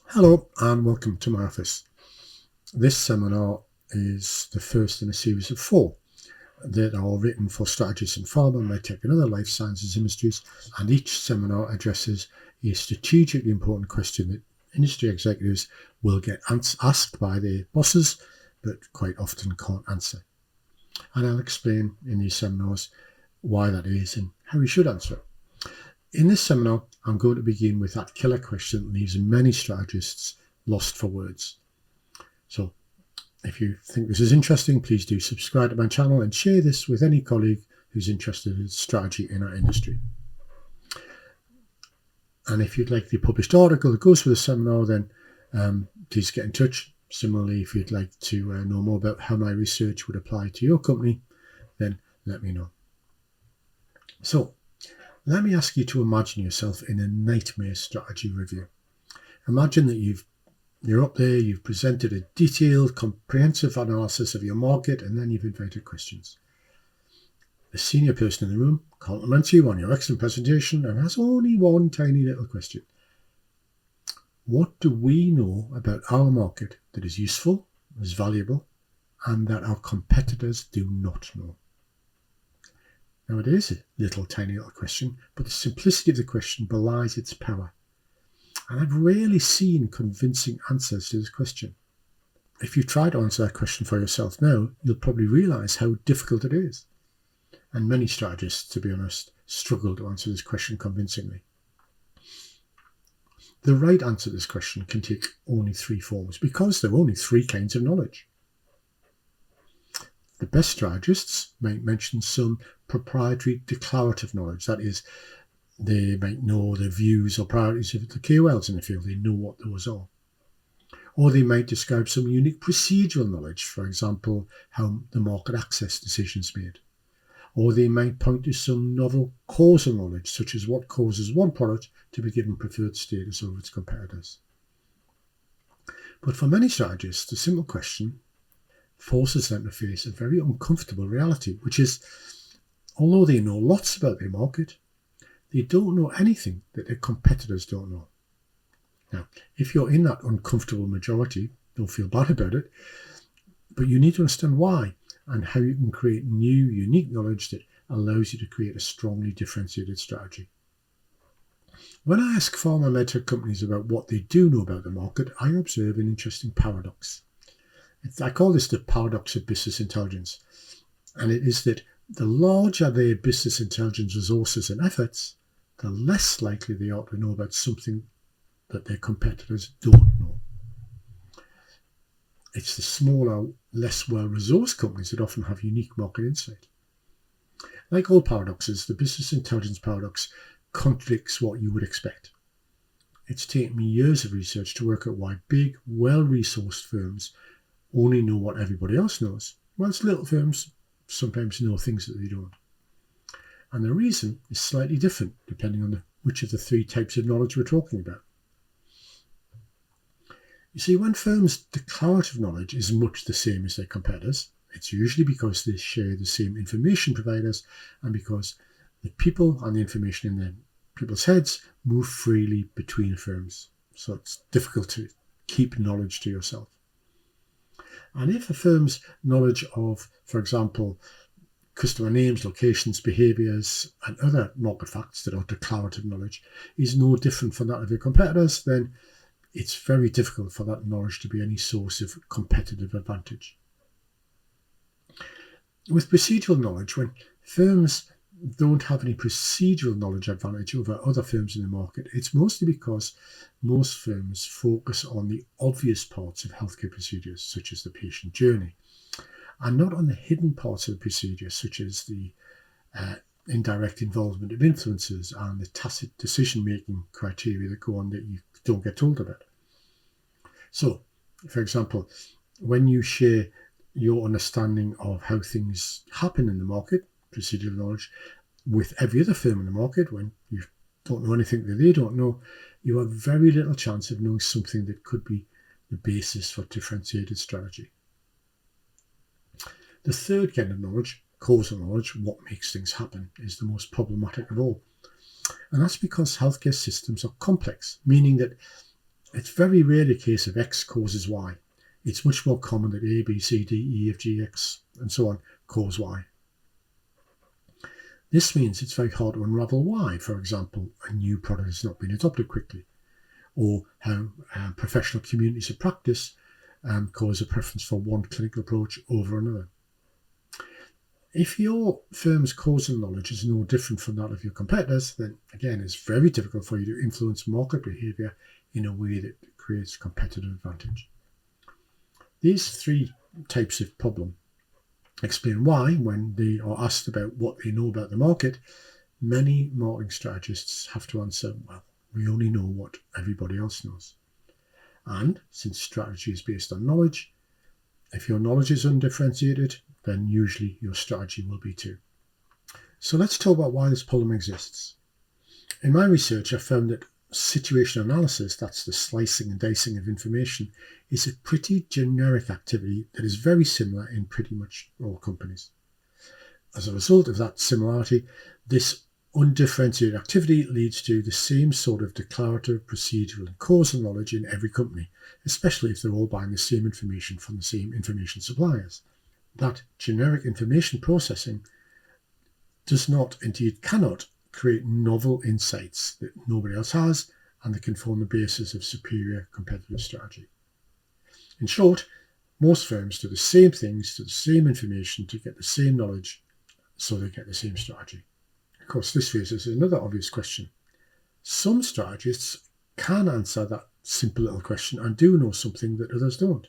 Hello and welcome to my office. This seminar is the first in a series of four that are written for strategists in pharma, medtech and other life sciences industries, and each seminar addresses a strategically important question that industry executives will get asked by their bosses but quite often can't answer. And I'll explain in these seminars why that is and how we should answer it. In this seminar, I'm going to begin with that killer question that leaves many strategists lost for words. So if you think this is interesting, please do subscribe to my channel and share this with any colleague who's interested in strategy in our industry. And if you'd like the published article that goes with the seminar, then please get in touch. Similarly, if you'd like to know more about how my research would apply to your company, then let me know. So let me ask you to imagine yourself in a nightmare strategy review. Imagine that you're up there, you've presented a detailed, comprehensive analysis of your market, and then you've invited questions. The senior person in the room compliments you on your excellent presentation and has only one tiny little question. What do we know about our market that is useful, is valuable, and that our competitors do not know? Now, it is a tiny little question, but the simplicity of the question belies its power. And I've rarely seen convincing answers to this question. If you try to answer that question for yourself now, you'll probably realise how difficult it is. And many strategists, to be honest, struggle to answer this question convincingly. The right answer to this question can take only three forms because there are only three kinds of knowledge. The best strategists might mention some proprietary declarative knowledge. That is, they might know the views or priorities of the KOLs in the field. They know what those are. Or they might describe some unique procedural knowledge, for example, how the market access decisions made. Or they might point to some novel causal knowledge, such as what causes one product to be given preferred status over its competitors. But for many strategists, the simple question forces them to face a very uncomfortable reality, which is, although they know lots about their market, they don't know anything that their competitors don't know. Now, if you're in that uncomfortable majority, don't feel bad about it, but you need to understand why and how you can create new, unique knowledge that allows you to create a strongly differentiated strategy. When I ask pharma medtech companies about what they do know about the market, I observe an interesting paradox. I call this the paradox of business intelligence. And it is that the larger their business intelligence resources and efforts, the less likely they are to know about something that their competitors don't know. It's the smaller, less well-resourced companies that often have unique market insight. Like all paradoxes, the business intelligence paradox contradicts what you would expect. It's taken me years of research to work out why big, well-resourced firms only know what everybody else knows, whilst little firms sometimes know things that they don't. And the reason is slightly different depending on which of the three types of knowledge we're talking about. You see, when firms' declarative knowledge is much the same as their competitors, it's usually because they share the same information providers and because the people and the information in their people's heads move freely between firms. So it's difficult to keep knowledge to yourself. And if a firm's knowledge of, for example, customer names, locations, behaviours, and other market facts that are declarative knowledge is no different from that of your competitors, then it's very difficult for that knowledge to be any source of competitive advantage. With procedural knowledge, when firms don't have any procedural knowledge advantage over other firms in the market, it's mostly because most firms focus on the obvious parts of healthcare procedures, such as the patient journey, and not on the hidden parts of the procedure, such as the indirect involvement of influencers and the tacit decision-making criteria that go on that you don't get told about. So, for example, when you share your understanding of how things happen in the market, procedural knowledge, with every other firm in the market, when you don't know anything that they don't know, you have very little chance of knowing something that could be the basis for differentiated strategy. The third kind of knowledge, causal knowledge, what makes things happen, is the most problematic of all. And that's because healthcare systems are complex, meaning that It's very rarely a case of X causes Y. It's much more common that A, B, C, D, E, F, G, X, and so on cause Y. This means it's very hard to unravel why, for example, a new product has not been adopted quickly, or how professional communities of practice cause a preference for one clinical approach over another. If your firm's causal knowledge is no different from that of your competitors, then again, it's very difficult for you to influence market behaviour in a way that creates competitive advantage. These three types of problem explain why, when they are asked about what they know about the market, many marketing strategists have to answer, well, we only know what everybody else knows. And since strategy is based on knowledge, if your knowledge is undifferentiated, then usually your strategy will be too. So let's talk about why this problem exists. In my research, I found that situation analysis, that's the slicing and dicing of information, is a pretty generic activity that is very similar in pretty much all companies. As a result of that similarity, this undifferentiated activity leads to the same sort of declarative, procedural, and causal knowledge in every company, especially if they're all buying the same information from the same information suppliers. That generic information processing does not, indeed cannot, create novel insights that nobody else has and that can form the basis of superior competitive strategy. In short, most firms do the same things to the same information to get the same knowledge, so they get the same strategy. Of course, this raises another obvious question. Some strategists can answer that simple little question and do know something that others don't.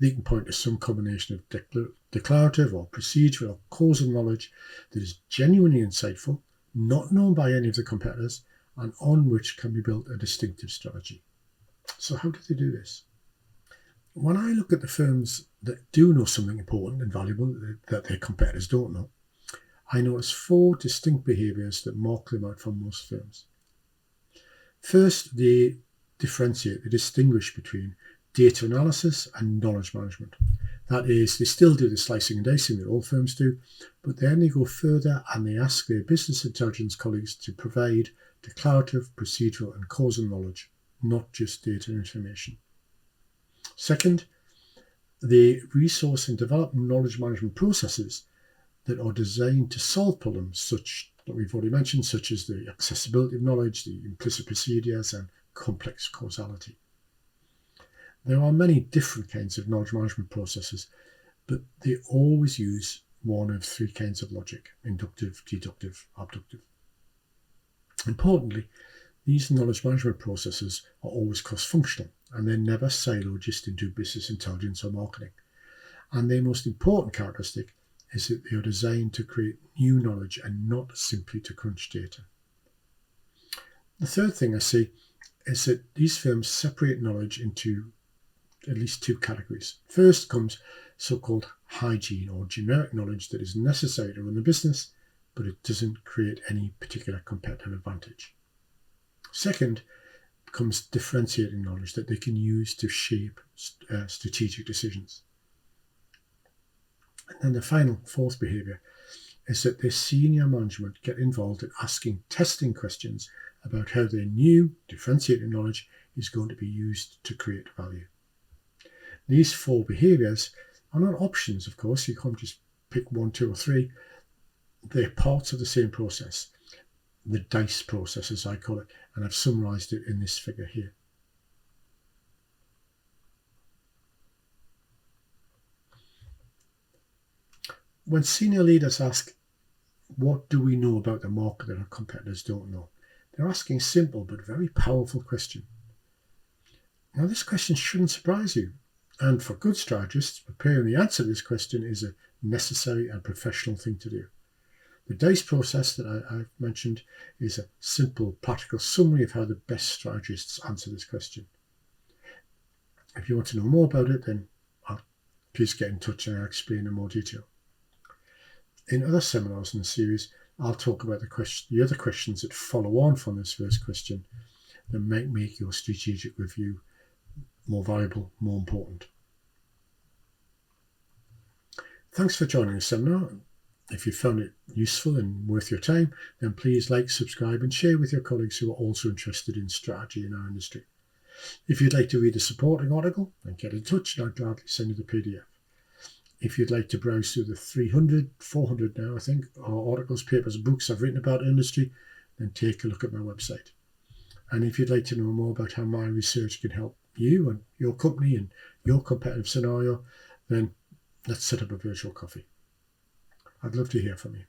They can point to some combination of declarative or procedural or causal knowledge that is genuinely insightful, not known by any of the competitors, and on which can be built a distinctive strategy. So how do they do this? When I look at the firms that do know something important and valuable that their competitors don't know, I notice 4 distinct behaviours that mark them out from most firms. First, they differentiate, they distinguish between data analysis and knowledge management. That is, they still do the slicing and dicing that all firms do, but then they go further and they ask their business intelligence colleagues to provide declarative, procedural, and causal knowledge, not just data and information. Second, they resource and develop knowledge management processes that are designed to solve problems such that we've already mentioned, such as the accessibility of knowledge, the implicit procedures, and complex causality. There are many different kinds of knowledge management processes, but they always use one of 3 kinds of logic: inductive, deductive, abductive. Importantly, these knowledge management processes are always cross-functional, and they're never siloed just into business intelligence or marketing. And their most important characteristic is that they are designed to create new knowledge and not simply to crunch data. The third thing I see is that these firms separate knowledge into at least 2 categories. First comes so-called hygiene, or generic knowledge that is necessary to run the business, but it doesn't create any particular competitive advantage. Second comes differentiating knowledge that they can use to shape strategic decisions. And then the final 4th behaviour is that their senior management get involved in asking testing questions about how their new differentiated knowledge is going to be used to create value. These 4 behaviours are not options, of course. You can't just pick 1, 2, or 3. They're parts of the same process, the DICE process, as I call it, and I've summarised it in this figure here. When senior leaders ask, what do we know about the market that our competitors don't know? They're asking a simple but very powerful question. Now, this question shouldn't surprise you. And for good strategists, preparing the answer to this question is a necessary and professional thing to do. The DICE process that I've mentioned is a simple, practical summary of how the best strategists answer this question. If you want to know more about it, then please get in touch and I'll explain in more detail. In other seminars in the series, I'll talk about the other questions that follow on from this first question that might make your strategic review more valuable, more important. Thanks for joining the seminar. If you found it useful and worth your time, then please like, subscribe, and share with your colleagues who are also interested in strategy in our industry. If you'd like to read a supporting article, then get in touch and I'll gladly send you the PDF. If you'd like to browse through the 300, 400 now, I think, articles, papers, books I've written about industry, then take a look at my website. And if you'd like to know more about how my research can help you and your company and your competitive scenario, then let's set up a virtual coffee. I'd love to hear from you.